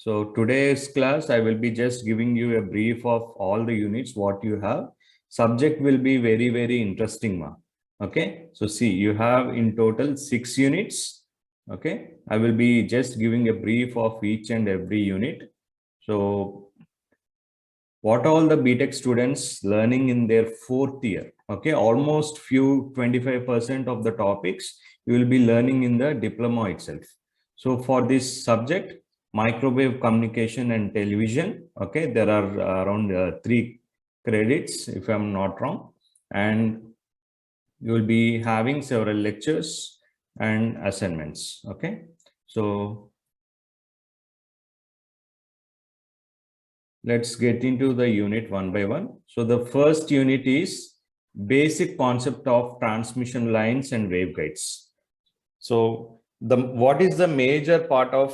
So today's class, I will be just giving you a brief of all the units, what you have. Subject will be very, very interesting, ma. Okay. So see, you have in total 6 units. Okay. I will be just giving a brief of each and every unit. So what all the BTech students learning in their 4th year? Okay. Almost 25% of the topics you will be learning in the diploma itself. So for this subject, microwave communication and television, okay, there are around 3 credits if I'm not wrong, and you will be having several lectures and assignments. Okay, so let's get into the unit one by one. So the first unit is basic concept of transmission lines and waveguides. So what is the major part of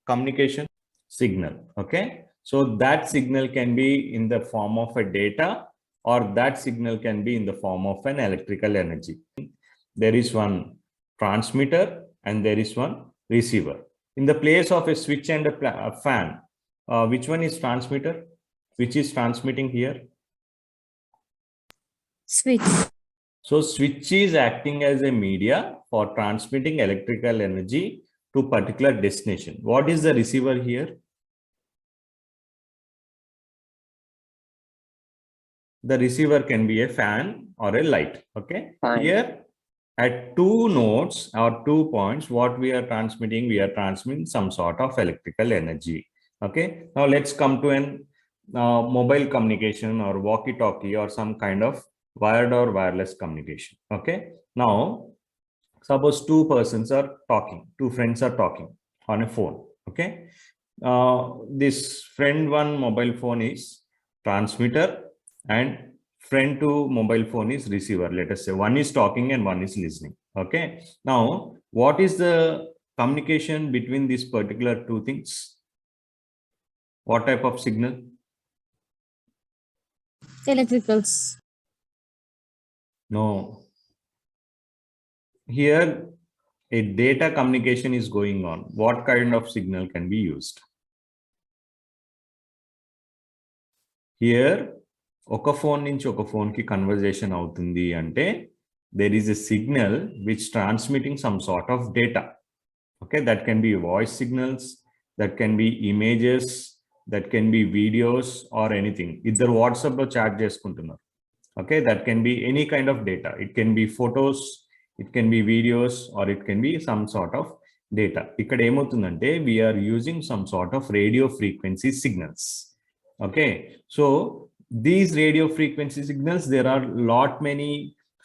communication? Signal. Okay. So that signal can be in the form of a data, or that signal can be in the form of an electrical energy. There is one transmitter and there is one receiver. In the place of a switch and a fan, which one is transmitter? Which is transmitting here? Switch. So switch is acting as a media for transmitting electrical energy to particular destination. What is the receiver here? The receiver can be a fan or a light. Okay. Fine. Here at 2 nodes or 2 points, what we are transmitting some sort of electrical energy. Okay. Now let's come to an mobile communication or walkie-talkie or some kind of wired or wireless communication. Okay. Now suppose 2 persons are talking, 2 friends are talking on a phone. Okay. This friend one mobile phone is transmitter and friend to mobile phone is receiver. Let us say one is talking and one is listening. Okay. Now, what is the communication between these particular 2 things? What type of signal? Electricals. No. Here, a data communication is going on. What kind of signal can be used? Here, ఒక phone నుంచి ఒక phone కి conversation అవుతుంది అంటే there is a signal which transmitting some sort of data. Okay, that can be voice signals, that can be images, that can be videos or anything. ఇద్దరు WhatsApp లో chat చేసుకుంటున్నారు. Okay, that can be any kind of data. It can be photos, it can be videos, or it can be some sort of data. ఇక్కడ ఏమవుతుందంటే we are using some sort of radio frequency signals. Okay, so these radio frequency signals, there are lot many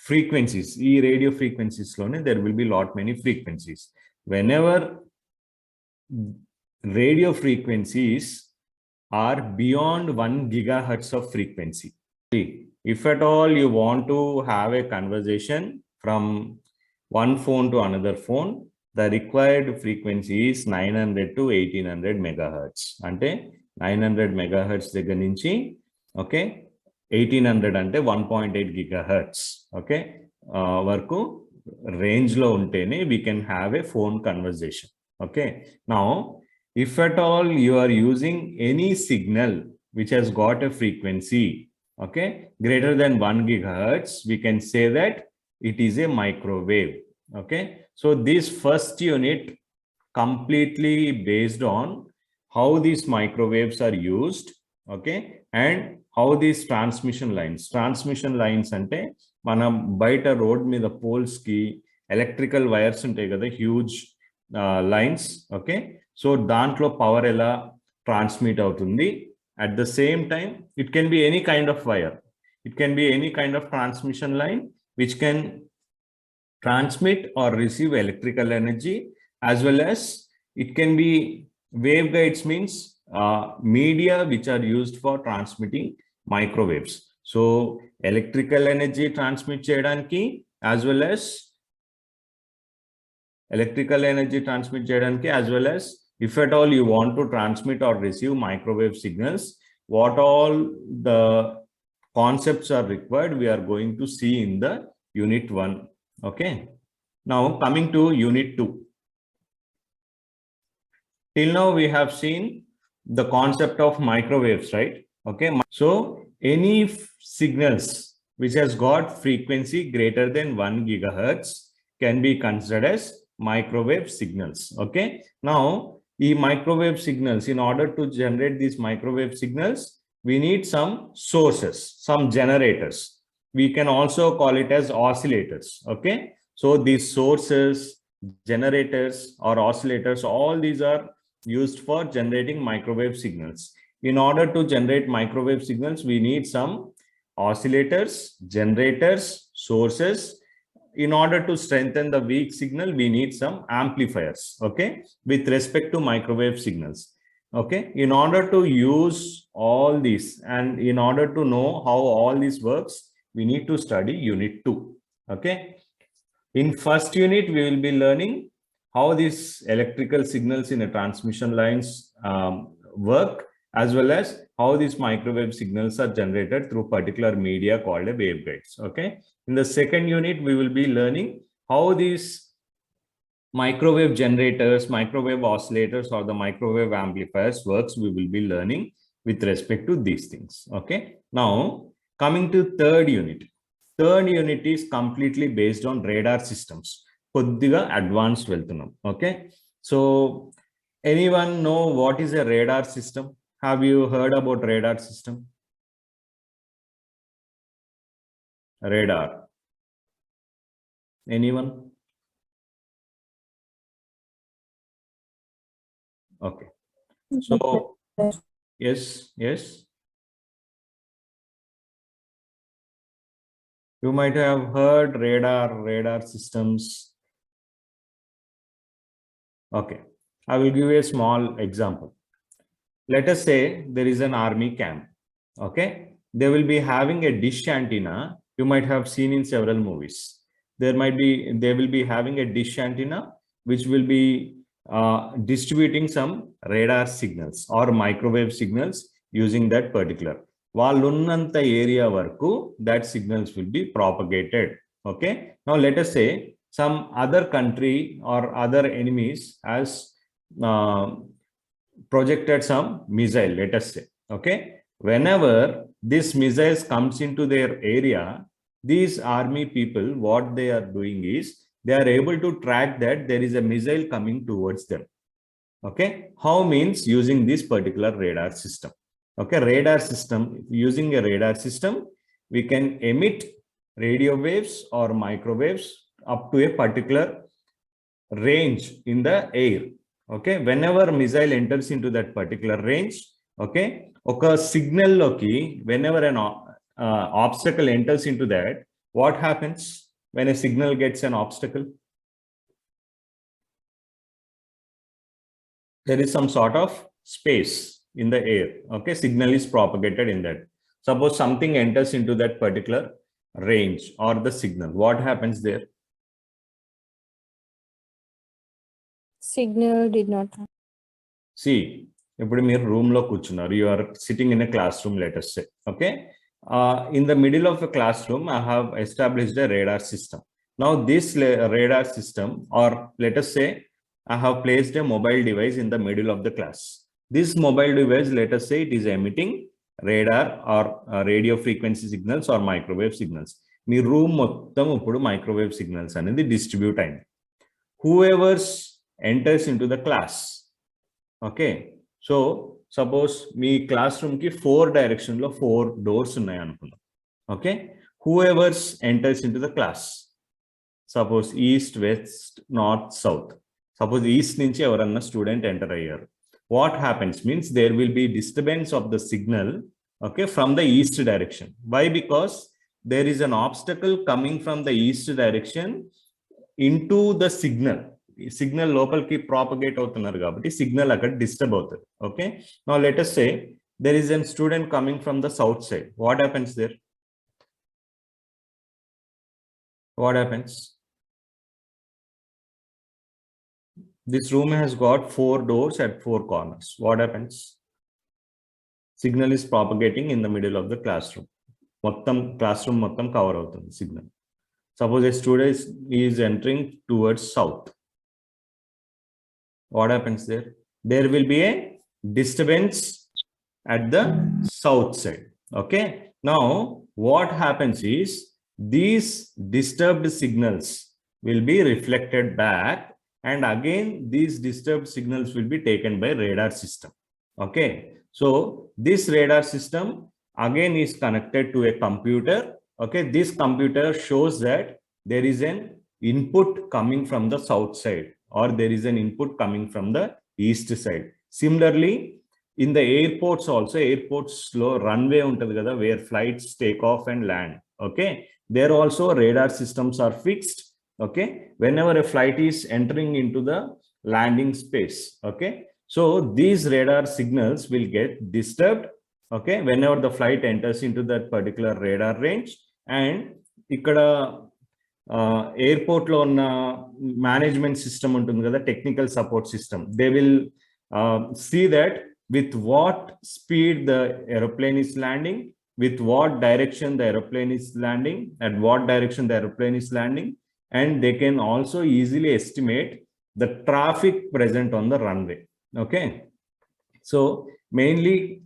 frequencies. E radio frequencies lone there will be lot many frequencies. Whenever radio frequencies are beyond 1 gigahertz of frequency, if at all you want to have a conversation from one phone to another phone, the required frequency is 900 to 1800 megahertz. Ante 900 megahertz దగ్గర నుంచి okay 1800 అంటే 1.8 gigahertz okay వరకు range లో ఉంటేనే we can have a phone conversation. Okay, now if at all you are using any signal which has got a frequency okay greater than 1 gigahertz, we can say that it is a microwave. Okay, so this first unit completely based on how these microwaves are used, okay, and how these transmission lines ante mana baita road మీద poles ki electrical wires ఉంటాయి కదా, huge lines. Okay, so dantlo power ela transmit అవుతుంది. At the same time, it can be any kind of wire, it can be any kind of transmission line which can transmit or receive electrical energy, as well as it can be waveguides, means media which are used for transmitting microwaves. So electrical energy transmit cheyadaniki, as well as if at all you want to transmit or receive microwave signals, what all the concepts are required, we are going to see in the unit 1. Okay, now coming to unit 2. Till now we have seen the concept of microwaves, right? Okay, so any signals which has got frequency greater than 1 gigahertz can be considered as microwave signals. Okay, now the microwave signals, in order to generate these microwave signals, we need some sources, some generators. We can also call it as oscillators. Okay, so these sources, generators or oscillators, all these are used for generating microwave signals. In order to generate microwave signals, we need some oscillators, generators, sources. In order to strengthen the weak signal, we need some amplifiers, okay, with respect to microwave signals. Okay, in order to use all these and in order to know how all this works, we need to study unit 2. Okay, in first unit, we will be learning how these electrical signals in a transmission lines work, as well as how these microwave signals are generated through particular media called a waveguides. Okay. In the second unit, we will be learning how these microwave generators, microwave oscillators, or the microwave amplifiers works. We will be learning with respect to these things. Okay. Now, coming to third unit. Third unit is completely based on radar systems. కొద్దిగా advanced వెళ్తున్నాం. Okay. So, anyone know what is a radar system? Have you heard about radar system? Radar. Anyone? Okay. So, yes. You might have heard radar systems. Okay. I will give you a small example. Let us say there is an army camp. Okay. They will be having a dish antenna. You might have seen in several movies. They will be having a dish antenna, which will be distributing some radar signals or microwave signals using that particular. Vallunnanta area varaku that signals will be propagated. Okay. Now let us say some other country or other enemies has projected some missile, let us say. Okay. Whenever this missiles comes into their area, these army people, what they are doing is they are able to track that there is a missile coming towards them. Okay. How means using this particular radar system. Okay. Radar system, using a radar system, we can emit radio waves or microwaves up to a particular range in the air. Okay. Whenever missile enters into that particular range, okay, oka signal loki, whenever an obstacle enters into that, what happens when a signal gets an obstacle? There is some sort of space in the air. Okay, signal is propagated in that. Suppose something enters into that particular range or the signal, what happens there? Signal did not happen. See, ఇప్పుడు మీరు room లో కూర్చున్నారు, you are sitting in a classroom, let us say. Okay, in the middle of a classroom, I have established a radar system. Now this radar system, or let us say I have placed a mobile device in the middle of the class. This mobile device, let us say it is emitting radar or radio frequency signals or microwave signals. Me room మొత్తం ఇప్పుడు microwave signals అనేది distribute అయింది. Whoever enters into the class. Okay, so suppose me class room కి 4 direction లో 4 doors ఉన్నాయి అనుకుందాం. Okay, whoever enters into the class, suppose east, west, north, south. Suppose east నుంచి ఎవరన్నా స్టూడెంట్ ఎంటర్ అయ్యారు. What happens means there will be disturbance of the signal, okay, from the east direction. Why? Because there is an obstacle coming from the east direction into the signal. Signal లోపలికి propagate అవుతున్నారు కాబట్టి signal అక్కడ disturb అవుతుంది. Okay, now let us say there is a student coming from the south side. What happens there? What happens? This room has got 4 doors at 4 corners. What happens? Signal is propagating in the middle of the classroom. Mottam classroom mottam cover avutundi signal. Suppose a student is entering towards south. What happens there? There will be a disturbance at the south side. Okay. Now, what happens is these disturbed signals will be reflected back, and again these disturbed signals will be taken by radar system. Okay. So this radar system again is connected to a computer. Okay. This computer shows that there is an input coming from the south side, or there is an input coming from the east side. Similarly, in the airports also, airports slow runway untadi kada, where flights take off and land. Okay. There also radar systems are fixed. Okay. Whenever a flight is entering into the landing space. Okay. So these radar signals will get disturbed. Okay. Whenever the flight enters into that particular radar range, and ikkada airport lo unna management system untundi kada, technical support system, they will see that with what speed the aeroplane is landing, with what direction the aeroplane is landing, at what direction the aeroplane is landing, and they can also easily estimate the traffic present on the runway. Okay. So mainly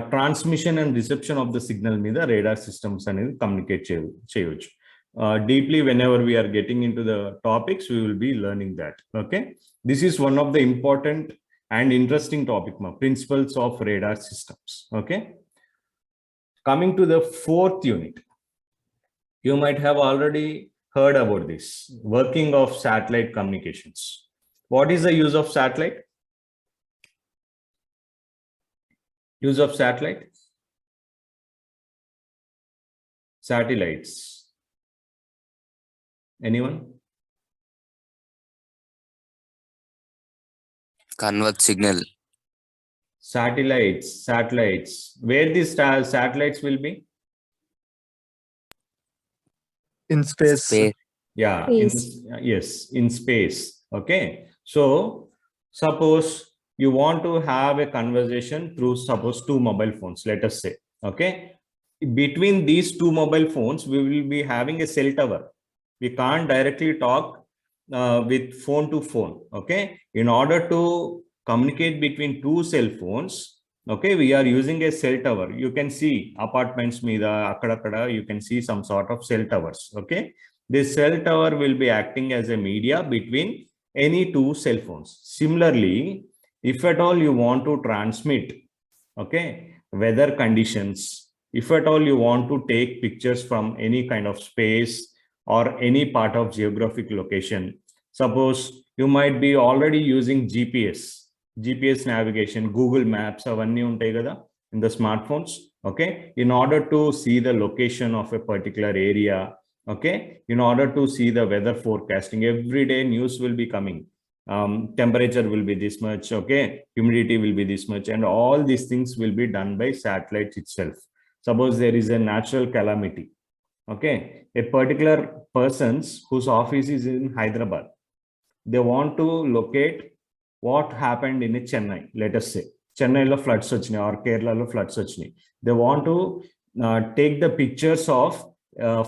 transmission and reception of the signal meeda radar systems అనేది communicate చేయొచ్చు. Deeply, whenever we are getting into the topics, we will be learning that. Okay. This is one of the important and interesting topic, principles of radar systems. Okay. Coming to the fourth unit, you might have already heard about this working of satellite communications. What is the use of satellite? Use of satellite? Satellites. Anyone? Convert signal. Satellites. Where these satellites will be? In space. Yeah. Yes, in space. Okay. So suppose you want to have a conversation through, suppose, two mobile phones, let us say. Okay. Between these two mobile phones, we will be having a cell tower. We can't directly talk with phone to phone. Okay. In order to communicate between two cell phones, okay, we are using a cell tower. You can see apartments meeda akkadakada, you can see some sort of cell towers. Okay. This cell tower will be acting as a media between any two cell phones. Similarly, if at all you want to transmit, okay, weather conditions, if at all you want to take pictures from any kind of space or any part of geographic location, suppose you might be already using GPS navigation, Google Maps, avanni untai kada in the smartphones. Okay. In order to see the location of a particular area, okay, in order to see the weather forecasting, every day news will be coming. Temperature will be this much. Okay. Humidity will be this much, and all these things will be done by satellites itself. Suppose there is a natural calamity. Okay. A particular person's whose office is in Hyderabad, they want to locate what happened in Chennai. Let us say Chennai lo floods vachini or Kerala lo floods vachini. They want to take the pictures of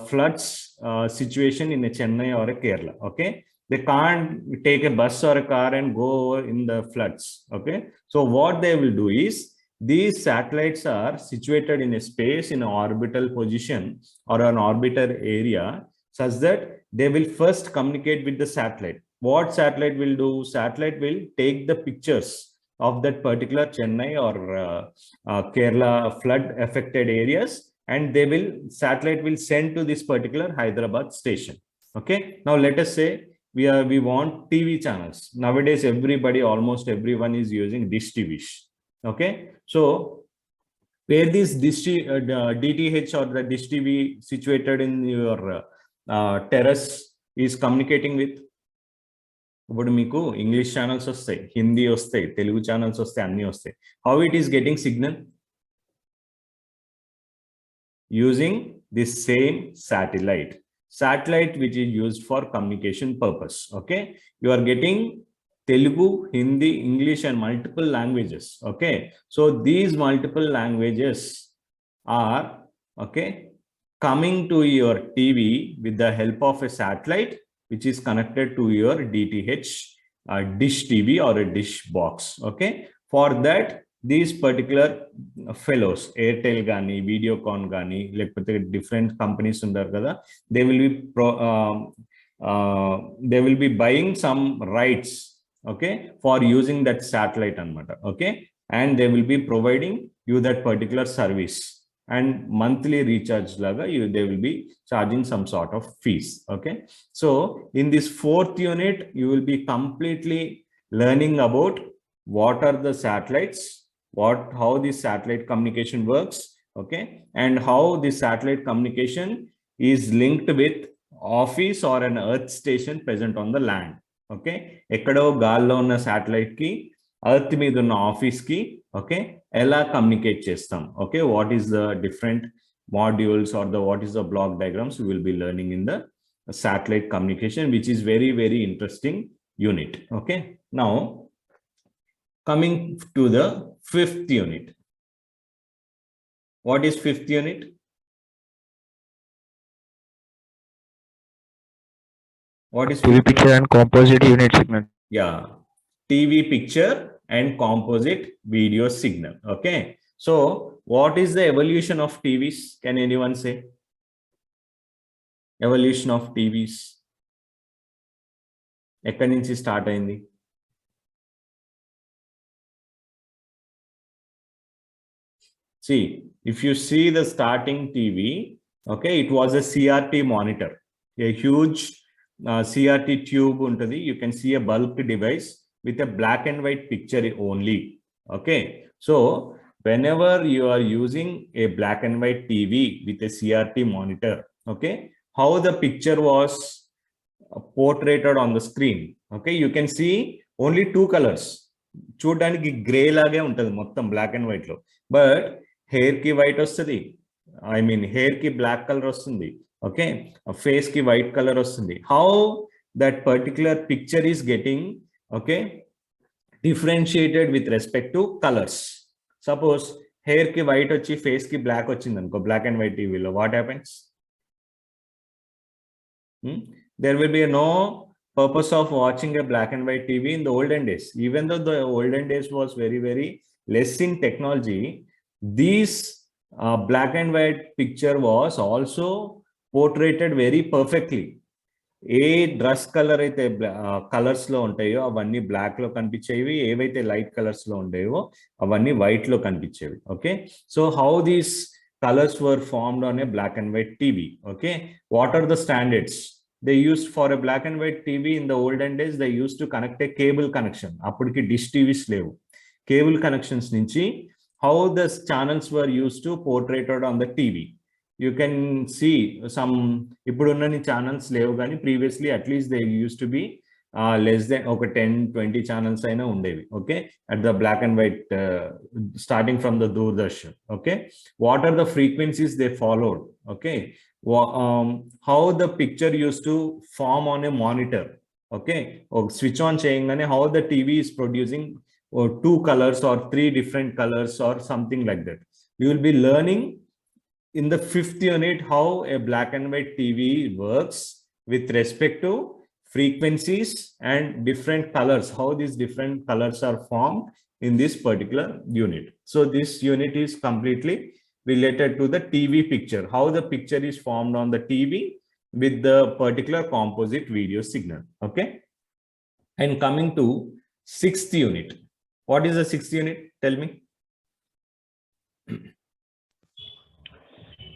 floods situation in a Chennai or a Kerala. Okay. They can't take a bus or a car and go in the floods. Okay. So what they will do is, these satellites are situated in a space, in an orbital position or an orbital area, such that they will first communicate with the satellite. What satellite will do? Satellite will take the pictures of that particular Chennai or Kerala flood affected areas, and satellite will send to this particular Hyderabad station. Okay. Now let us say we want TV channels. Nowadays, almost everyone is using dish TVs. Okay. So where this DTH or the dish TV situated in your terrace is communicating with, ఇప్పుడు మీకు English channels వస్తాయి, హిందీ వస్తాయి, Telugu channels వస్తాయి, అన్ని వస్తాయి. How it is getting signal? Using this same satellite which is used for communication purpose. Okay. You are getting Telugu, Hindi, English, and multiple languages. Okay. So these multiple languages are, okay, coming to your TV with the help of a satellite which is connected to your DTH dish TV or a dish box. Okay. For that, these particular fellows, Airtel Gani, Videocon Gani, like different companies under kada, they will be buying some rights, okay, for using that satellite anamata, okay, and they will be providing you that particular service, and monthly recharge laga they will be charging some sort of fees, okay. So in this fourth unit, you will be completely learning about what are the satellites, how the satellite communication works, okay, and how the satellite communication is linked with office or an earth station present on the land, okay. Ekkado gaallo unna satellite ki earth మీద ఉన్న office కి, okay, ఎలా communicate చేస్తాం, okay, what is the different modules or what is the block diagrams we will be learning in the satellite communication, which is very, very interesting unit, okay. Now coming to the fifth unit. What is fifth unit? What is TV picture and composite unit signal? Yeah, TV picture and composite video signal, okay. So what is the evolution of TVs? Can anyone say evolution of TVs? ఎక్కడి నుంచి start అయింది? See, if you see the starting TV, okay, it was a CRT monitor, a huge CRT tube untadi. You can see a bulk device with a black and white picture only, okay. So whenever you are using a black and white TV with a CRT monitor, okay, how the picture was portrayed on the screen, okay, you can see only two colors. చూడడానికి grey లాగే ఉంటుంది మొత్తం black and white లో, but hair కి white వస్తుంది, I mean hair కి black colour వస్తుంది, okay, face ki white color వస్తుంది. How that particular picture is getting, okay, differentiated with respect to colors. Suppose hair ki white వచ్చి face ki black వచ్చింది అనుకో, black and white TV లో, what happens? There will be no purpose of watching a black and white TV in the olden days. Even though the olden days was very, very less in technology, these black and white picture was also portrayed very perfectly. A dress colour అయితే colours లో ఉంటాయో అవన్నీ black లో కనిపించేవి, ఏవైతే light colours లో ఉండేవో అవన్నీ white లో కనిపించేవి, okay. So how these colours were formed on a black and white TV, okay. What are the standards they used for a black and white TV in the olden days? They used to connect a cable connection. అప్పటికి dish TVs లేవు, cable connections నుంచి how the channels were used to portrayed on the TV. You can see some ఇప్పుడున్న channels లేవు కానీ previously at least they used to be less than ఒక 10-20 channels అయినా ఉండేవి, okay, at the black and white starting from the Doordarshan, okay. What are the frequencies they followed, okay. How the picture used to form on a monitor, okay, or switch on cheyingane how the TV is producing two colors or three different colors or something like that. You will be learning in the fifth unit how a black and white TV works with respect to frequencies and different colors, how these different colors are formed in this particular unit. So this unit is completely related to the TV picture, how the picture is formed on the TV with the particular composite video signal, okay. And coming to sixth unit. What is the sixth unit? Tell me.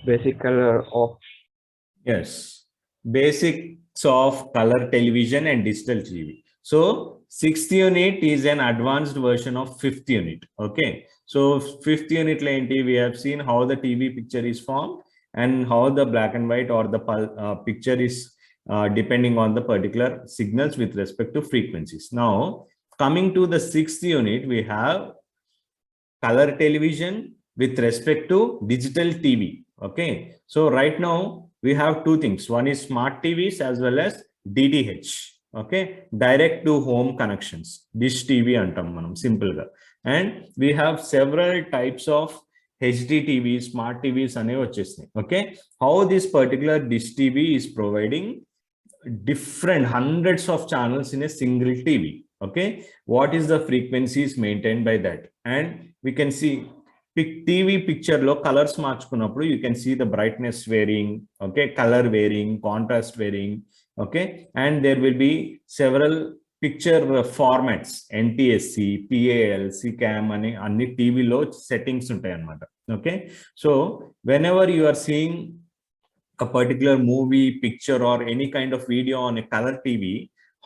Basic color of. Yes, basics of color television and digital TV. So sixth unit is an advanced version of fifth unit, okay. So fifth unit we have seen how the TV picture is formed and how the black and white or the picture is depending on the particular signals with respect to frequencies. Now coming to the sixth unit, we have color television with respect to digital TV, okay. So right now we have two things. One is smart TVs as well as DTH, okay, direct to home connections, dish TV antam manam simple ga. And we have several types of HD TVs, smart TVs ane vachesnayi, okay. How this particular dish TV is providing different hundreds of channels in a single TV, Okay, what is the frequencies maintained by that? And we can see TV picture lo colors marchukunnappudu you can see the brightness varying, okay, color varying, contrast varying, okay, and there will be several picture formats, NTSC, PAL, CCAM అని అన్ని టీవీలో settings ఉంటాయి అన్నమాట. Okay, so whenever you are seeing a particular movie, picture, or any kind of video on a color TV,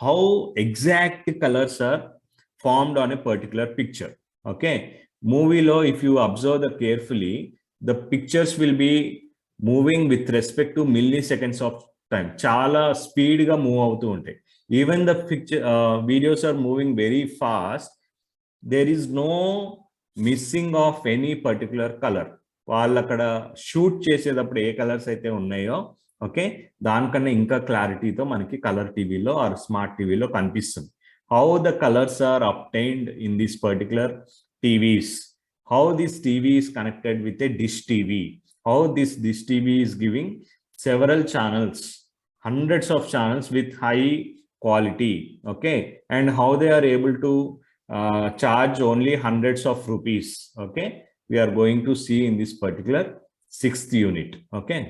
how exact colors are formed on a particular picture. Okay, movie lo if you observe the carefully, the pictures will be moving with respect to milliseconds of time. Chala speed ga move avutu untayi. Even the picture videos are moving very fast. There is no missing of any particular color. వాళ్ళు అక్కడ shoot చేసేటప్పుడు ఏ colours అయితే ఉన్నాయో, okay, దానికన్నా ఇంకా క్లారిటీతో మనకి colour టీవీలో ఆర్ స్మార్ట్ టీవీలో కనిపిస్తుంది. How the colours are obtained in this particular TVs, how this TV is connected with a dish TV, how this TV is giving several channels, hundreds of channels with high quality, okay, and how they are able to charge only hundreds of rupees. Okay, we are going to see in this particular 6th unit. Okay.